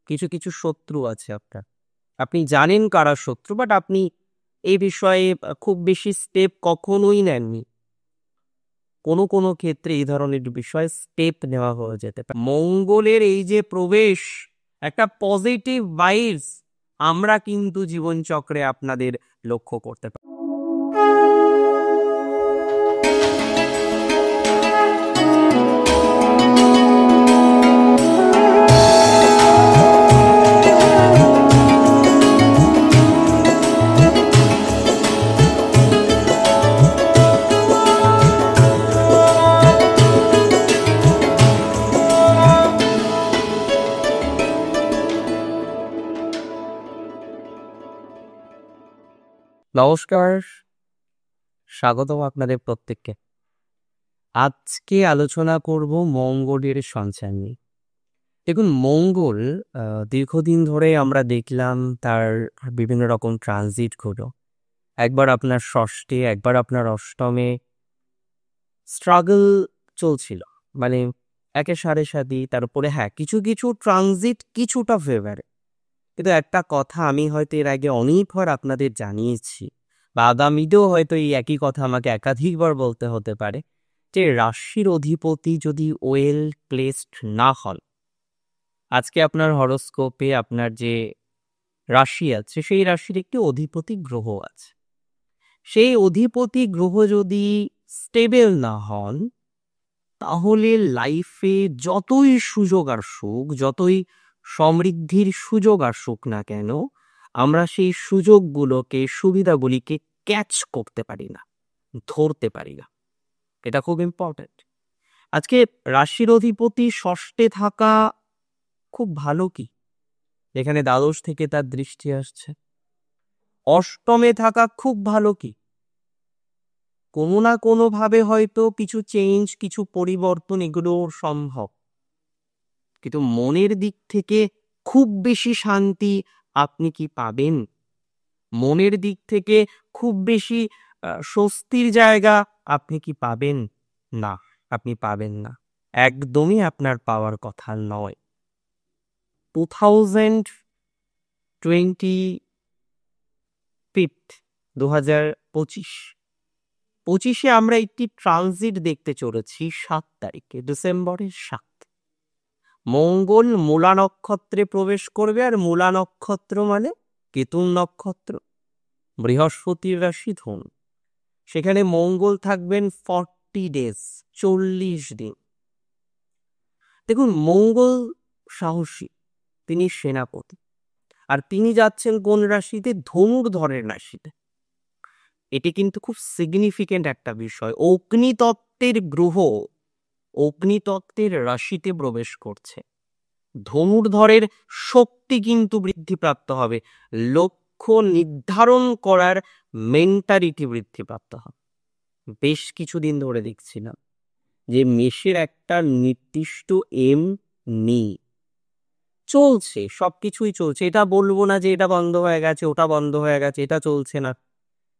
কিছু কিছু শত্রু আছে আপনার, আপনি জানেন কারা শত্রু, বাট আপনি এই বিষয়ে খুব বেশি স্টেপ কখনোই নেননি। কোনো কোনো ক্ষেত্রে এই ধরনের বিষয়ে স্টেপ নেওয়া হয়ে যেতে পারে। মঙ্গলের এই যে প্রবেশ, একটা পজিটিভ ভাইবস আমরা কিন্তু জীবনচক্রে আপনাদের লক্ষ্য করতে পারি। নমস্কার, স্বাগতম আপনাদের প্রত্যেককে। আজকে আলোচনা করব মঙ্গলের সঞ্চার নিয়ে। দেখুন, মঙ্গল দীর্ঘদিন ধরে আমরা দেখলাম তার বিভিন্ন রকম ট্রানজিট হলো। একবার আপনার ষষ্ঠে, একবার আপনার অষ্টমে স্ট্রাগল চলছিল, মানে একে সাড়ে সাথে। তারপরে হ্যাঁ, কিছু কিছু ট্রানজিট কিছুটা ফেভার। কিন্তু একটা কথা আমি হয়তো এর আগে অনেকবার আপনাদের জানিয়েছি, বা আগামীতেও হয়তো এই একই কথা আমাকে একাধিকবার বলতে হতে পারে, যে রাশির অধিপতি যদি ওয়েল প্লেসড না হন, আজকে আপনার হরোস্কোপে আপনার যে রাশি আছে সেই রাশির একটি অধিপতি গ্রহ আছে, সেই অধিপতি গ্রহ যদি স্টেবল না হন, তাহলে লাইফে যতই সুযোগ আসুক, যতই সমৃদ্ধির সুযোগ আসুক না কেন, আমরা সেই সুযোগগুলোকে, সুবিধাগুলিকে ক্যাচ করতে পারি না, ধরতে পারি না। এটা খুব ইম্পর্ট্যান্ট। আজকে রাশির অধিপতি ষষ্ঠে থাকা খুব ভালো কি? এখানে দ্বাদশ থেকে তার দৃষ্টি আসছে। অষ্টমে থাকা খুব ভালো কি? কোনো না কোনোভাবে হয়তো কিছু চেঞ্জ, কিছু পরিবর্তন এগুলো সম্ভব। কিন্তু মনের দিক থেকে খুব বেশি শান্তি আপনি কি পাবেন? মনের দিক থেকে খুব বেশি স্বস্তির জায়গা আপনি কি পাবেন? না, আপনি পাবেন না। একদমই আপনার পাওয়ার কথা নয়। 2025 আমরা একটি ট্রানজিট দেখতে চলেছি 7 তারিখে, ডিসেম্বরের 7। মঙ্গল মূলা নক্ষত্রে প্রবেশ করবে। আর মূলা নক্ষত্র মানে কেতুন নক্ষত্র, বৃহস্পতির রাশি ধনু। সেখানে মঙ্গল থাকবেন 40 ডেজ, 40 দিন। দেখুন, মঙ্গল সাহসী, তিনি সেনাপতি, আর তিনি যাচ্ছেন কোন রাশিতে? ধনুর্ধরের রাশিতে। এটি কিন্তু খুব সিগনিফিকেন্ট একটা বিষয়। অগ্নিতত্ত্বের গ্রহ অগ্নিতত্ত্বের রাশিতে প্রবেশ করছে। ধনুর্ধরের শক্তি কিন্তু বৃদ্ধিপ্রাপ্ত হবে, লক্ষ্য নির্ধারণ করার মেন্টালিটি বৃদ্ধিপ্রাপ্ত হবে। বেশ কিছুদিন ধরে দেখছিলাম যে মেষের একটা নির্দিষ্ট এম নেই, চলছে, সবকিছুই চলছে। এটা বলবো না যে এটা বন্ধ হয়ে গেছে, ওটা বন্ধ হয়ে গেছে, এটা চলছে না।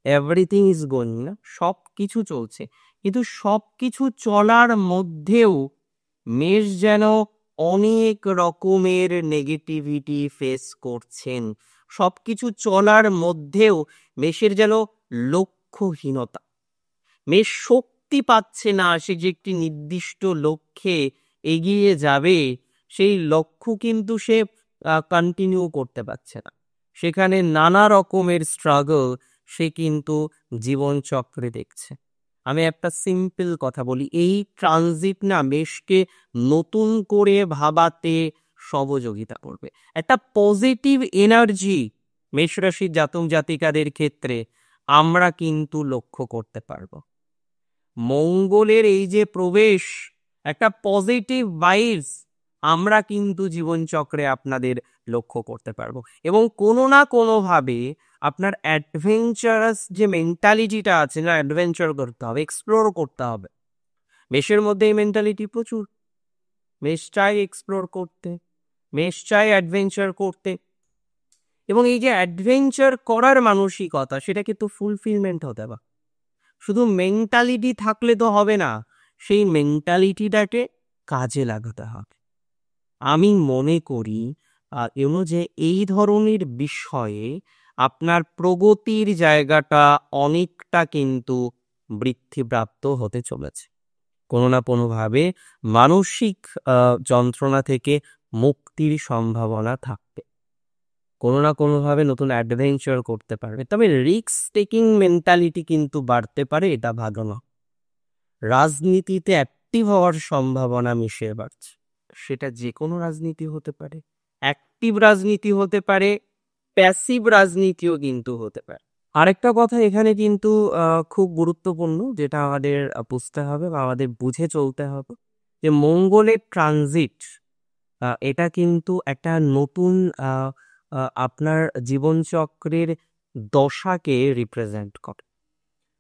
এভরিথিং ইজ গোয়িং না, সব কিছু চলছে। কিন্তু সব কিছু চলার মধ্যেও মেষ যেন অনেক রকমের নেগেটিভিটি ফেস করছেন। সব কিছু চলার মধ্যেও মেষের যেন লক্ষ্যহীনতা। মেষ শক্তি পাচ্ছে না, সে যে একটি নির্দিষ্ট লক্ষ্যে এগিয়ে যাবে, সেই লক্ষ্য কিন্তু সে কন্টিনিউ করতে পারছে না। সেখানে নানা রকমের স্ট্রাগল সে কিন্তু জীবনচক্রে দেখছে। আমি একটা সিম্পল কথা বলি, এই ট্রানজিট না মেষকে নতুন করে ভাবাতে সহযোগিতা করবে। একটা পজিটিভ এনার্জি মেষ রাশির জাতক জাতিকাদের ক্ষেত্রে আমরা কিন্তু লক্ষ্য করতে পারবো। মঙ্গলের এই যে প্রবেশ, একটা পজিটিভ ভাইবস আমরা কিন্তু জীবনচক্রে আপনাদের লক্ষ্য করতে পারবো। এবং কোনো না কোনোভাবে আপনার অ্যাডভেঞ্চারাস যে মেন্টালিটিটা আছে না, অ্যাডভেঞ্চার করতে হবে, এক্সপ্লোর করতে হবে। মেষের মধ্যে এই মেন্টালিটি প্রচুর। মেষ চাই এক্সপ্লোর করতে, মেষ চাই অ্যাডভেঞ্চার করতে। এবং এই যে অ্যাডভেঞ্চার করার মানসিকতা, সেটা কিন্তু ফুলফিলমেন্ট হতে হবে। শুধু মেন্টালিটি থাকলে তো হবে না, সেই মেন্টালিটিটাকে কাজে লাগাতে হবে। আমি মনে করি যে এই ধরনের বিষয়ে আপনার প্রগতির জায়গাটা অনেকটা কিন্তু বৃদ্ধিপ্রাপ্ত হতে চলেছে। কোনো না কোনোভাবে মানসিক যন্ত্রণা থেকে মুক্তির সম্ভাবনা থাকবে। কোনো না কোনোভাবে নতুন অ্যাডভেঞ্চার করতে পারবে, তবে রিস্ক টেকিং মেন্টালিটি কিন্তু বাড়তে পারে, এটা ভালো না। রাজনীতিতে অ্যাক্টিভ হওয়ার সম্ভাবনা মিশিয়ে বাড়ছে, সেটা যে কোনো রাজনীতি হতে পারে, অ্যাক্টিভ রাজনীতি হতে পারে, প্যাসিভ রাজনীতিও কিন্তু হতে পারে। আরেকটা কথা এখানে কিন্তু খুব গুরুত্বপূর্ণ, যেটা আমাদের বুঝতে হবে বা আমাদের বুঝে চলতে হবে, যে মঙ্গলের ট্রানজিট এটা কিন্তু একটা নতুন আপনার জীবনচক্রের দশাকে রিপ্রেজেন্ট করে।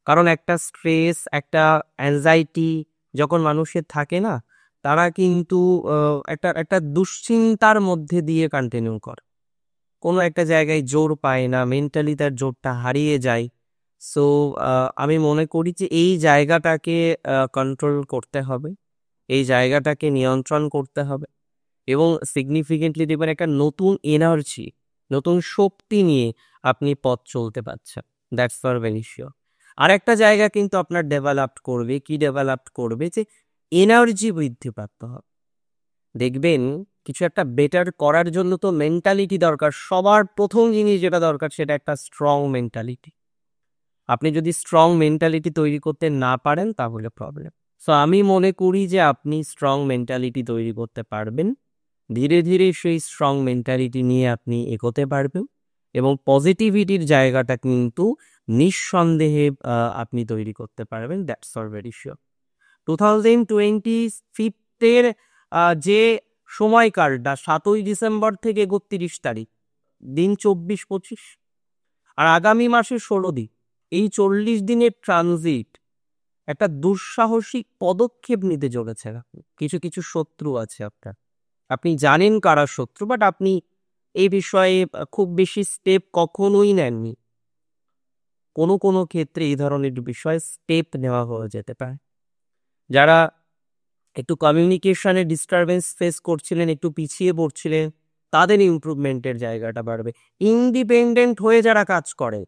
কারণ একটা স্ট্রেস, একটা অ্যাংজাইটি যখন মানুষের থাকে না, তারা কিন্তু একটা একটা দুশ্চিন্তার মধ্যে দিয়ে কন্টিনিউ করে, কোনো একটা জায়গায় জোর পায় না, মেন্টালি তার জোরটা হারিয়ে যায়। সো আমি মনে করি যে এই জায়গাটাকে কন্ট্রোল করতে হবে, এই জায়গাটাকে নিয়ন্ত্রণ করতে হবে, এবং সিগনিফিকেন্টলি দেখবেন একটা নতুন এনার্জি, নতুন শক্তি নিয়ে আপনি পথ চলতে পারছেন। That's for very sure. আর একটা জায়গা কিন্তু আপনার ডেভেলপ করবে, কি ডেভেলপ করবে, যে এনার্জি বৃদ্ধিপ্রাপ্ত হবে। দেখবেন কিছু একটা বেটার করার জন্য তো মেন্টালিটি দরকার। সবার প্রথম জিনিস যেটা দরকার সেটা একটা স্ট্রং মেন্টালিটি। আপনি যদি স্ট্রং মেন্টালিটি তৈরি করতে না পারেন তাহলে প্রবলেম। সো আমি মনে করি যে আপনি স্ট্রং মেন্টালিটি তৈরি করতে পারবেন, ধীরে ধীরে সেই স্ট্রং মেন্টালিটি নিয়ে আপনি এগোতে পারবেন, এবং পজিটিভিটির জায়গাটা কিন্তু নিঃসন্দেহে আপনি তৈরি করতে পারবেন। That's for very sure. 2025-এর যে সময়কালটা 7ই ডিসেম্বর থেকে 31 তারিখ, দিন 24-25, আর আগামী মাসে 16 দিন, এই 40 দিনের ট্রানজিট একটা দুঃসাহসিক পদক্ষেপ নিতে চলেছে। কিছু কিছু শত্রু আছে আপনার, আপনি জানেন কারা শত্রু, বাট আপনি এই বিষয়ে খুব বেশি স্টেপ কখনোই নেননি। কোনো কোনো ক্ষেত্রে এই ধরনের বিষয়ে স্টেপ নেওয়া হয়ে যেতে পারে। যারা একটু কমিউনিকেশনে ডিস্টারবেন্স ফেস করছিলেন, একটু পিছিয়ে পড়ছিলেন, তাদের ইমপ্রুভমেন্টের জায়গাটা বাড়বে। ইন্ডিপেন্ডেন্ট হয়ে যারা কাজ করে,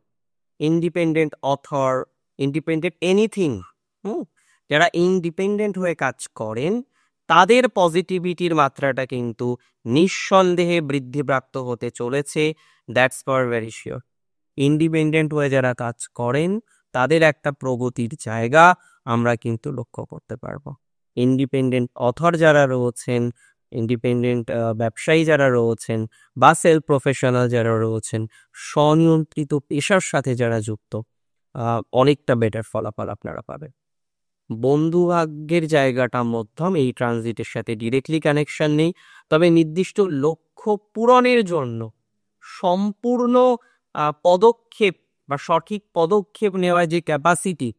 ইন্ডিপেন্ডেন্ট অথর, ইন্ডিপেন্ডেন্ট এনিথিং, যারা ইন্ডিপেন্ডেন্ট হয়ে কাজ করেন, তাদের পজিটিভিটির মাত্রাটা কিন্তু নিঃসন্দেহে বৃদ্ধিপ্রাপ্ত হতে চলেছে। That's for very sure. Independent হয়ে যারা কাজ করেন, তাদের একটা প্রগতির জায়গা আমরা কিন্তু লক্ষ্য করতে পারবো। ইন্ডিপেন্ডেন্ট অথর যারা রয়েছেন, ইন্ডিপেন্ডেন্ট ব্যবসায়ী যারা রয়েছেন, বা সেলফ প্রফেশনাল যারা রয়েছেন, স্বনিয়ন্ত্রিত পেশার সাথে যারা যুক্ত, অনেকটা বেটার ফলাফল আপনারা পাবেন। বন্ধু ভাগ্যের জায়গাটা মধ্যম, এই ট্রানজিটের সাথে ডিরেক্টলি কানেকশন নেই, তবে নির্দিষ্ট লক্ষ্য পূরণের জন্য সম্পূর্ণ পদক্ষেপ বা সঠিক পদক্ষেপ নেওয়ার যে ক্যাপাসিটি,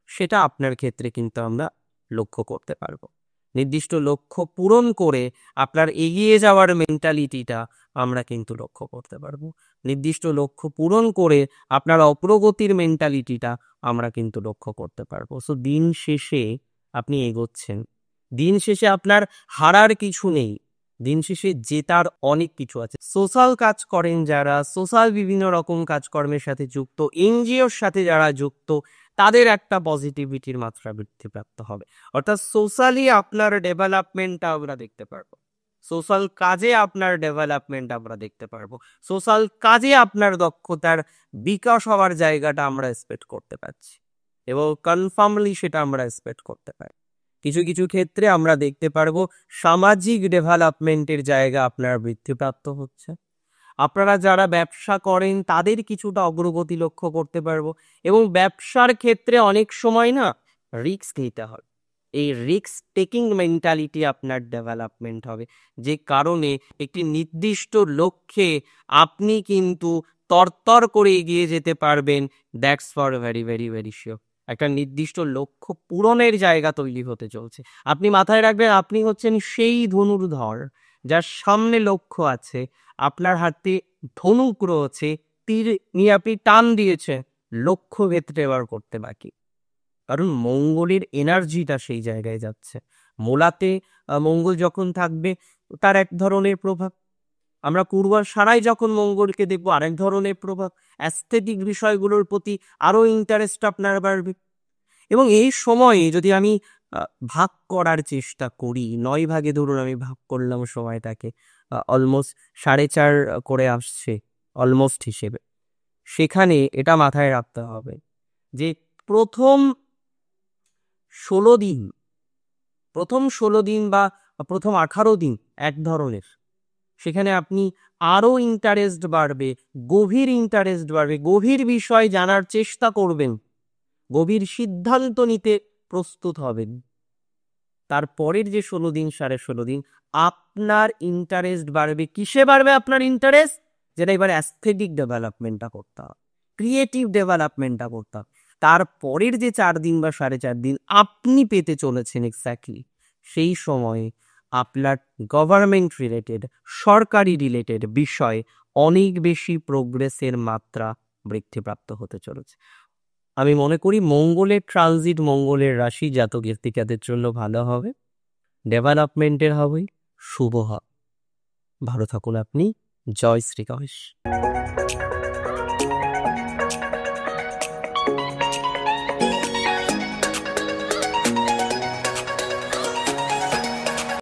সেটা আপনার ক্ষেত্রে কিন্তু আমরা লক্ষ্য করতে পারবো। নির্দিষ্ট লক্ষ্য পূরণ করে আপনার এগিয়ে যাওয়ার মেন্টালিটিটা আমরা কিন্তু লক্ষ্য করতে পারবো। নির্দিষ্ট লক্ষ্য পূরণ করে আপনার অগ্রগতির মেন্টালিটিটা আমরা কিন্তু লক্ষ্য করতে পারবো। সো দিন শেষে আপনি এগোচ্ছেন, দিন শেষে আপনার হারার কিছু নেই, দিন শেষে জেতার অনেক কিছু আছে। সোশ্যাল কাজ করেন যারা, সোশ্যাল বিভিন্ন রকম কাজকর্মের সাথে যুক্ত, এনজিওর সাথে যারা যুক্ত, তাদের একটা পজিটিভিটির মাত্রা বৃদ্ধিপ্রাপ্ত হবে। অর্থাৎ সোশ্যালি আপনার ডেভেলপমেন্টটা আমরা দেখতে পারবো, সোশ্যাল কাজে আপনার ডেভেলপমেন্ট আমরা দেখতে পারবো, সোশ্যাল কাজে আপনার দক্ষতার বিকাশ হওয়ার জায়গাটা আমরা এক্সপেক্ট করতে পারছি, এবং কনফার্মলি সেটা আমরা এক্সপেক্ট করতে পারি। কিছু কিছু ক্ষেত্রে আমরা দেখতে পারবো সামাজিক ডেভেলপমেন্টের জায়গা আপনার বৃদ্ধিপ্রাপ্ত হচ্ছে। আপনারা যারা ব্যবসা করেন তাদের কিছুটা অগ্রগতি লক্ষ্য করতে পারবো, এবং ব্যবসার ক্ষেত্রে অনেক সময় না রিস্ক নিতে হয়, এই রিস্ক টেকিং মেন্টালিটি আপনার ডেভেলপমেন্ট হবে, যে কারণে একটি নির্দিষ্ট লক্ষ্যে আপনি কিন্তু তরতর করে এগিয়ে যেতে পারবেন। That's for very very very sure. একটা নির্দিষ্ট লক্ষ্য পূরণের জায়গা তৈরি হতে চলছে। আপনি মাথায় রাখবেন, আপনি হচ্ছেন সেই ধনুর্ধর যার সামনে লক্ষ্য আছে, আপনার হাতে ধনুক রয়েছে, তীর নিয়ে আপনি টান দিয়েছেন, লক্ষ্য ভেদ এবার করতে বাকি। কারণ মঙ্গলের এনার্জিটা সেই জায়গায় যাচ্ছে। মূলাতে মঙ্গল যখন থাকবে, তার এক ধরনের প্রভাব, আমরা পূর্বাশারায় যখন মঙ্গলকে দেখবো আরেক ধরনের প্রভাব, অ্যাস্থেটিক বিষয়গুলোর প্রতি আরো ইন্টারেস্ট আপনার বাড়বে। এবং এই সময়ে যদি আমি ভাগ করার চেষ্টা করি, 9 ভাগে ধরুন আমি ভাগ করলাম সময়টাকে, অলমোস্ট 4.5 করে আসছে অলমোস্ট হিসেবে, সেখানে এটা মাথায় রাখতে হবে যে প্রথম 16 দিন বা প্রথম 18 দিন এক ধরনের, সেখানে আপনি আরো ইন্টারেস্ট বাড়বে, গভীর ইন্টারেস্ট বাড়বে, গভীর বিষয় জানার চেষ্টা করবেন, গভীর সিদ্ধান্ত নিতে প্রস্তুত হবেন। তারপরের যে 16 দিন 16.5 দিন আপনার ইন্টারেস্ট বাড়বে। কিসে বাড়বে আপনার ইন্টারেস্ট? যেটা এবার অ্যাস্থেটিক ডেভেলপমেন্টটা করতে হবে, ক্রিয়েটিভ ডেভেলপমেন্টটা করতে হবে। তারপরের যে 4 দিন বা 4.5 দিন আপনি পেতে চলেছেন এক্স্যাক্টলি, সেই সময়ে আপনার গভর্নমেন্ট রিলেটেড, সরকারি রিলেটেড বিষয় অনেক বেশি প্রোগ্রেসের মাত্রা বৃদ্ধিপ্রাপ্ত হতে চলেছে। আমি মনে করি মঙ্গলের ট্রানজিট, মঙ্গলের রাশি জাতক জাতিকাদের জন্য ভালো হবে, ডেভেলপমেন্টের হবে, শুভ হবে। ভালো থাকুন আপনি। জয় শ্রী গণেশ।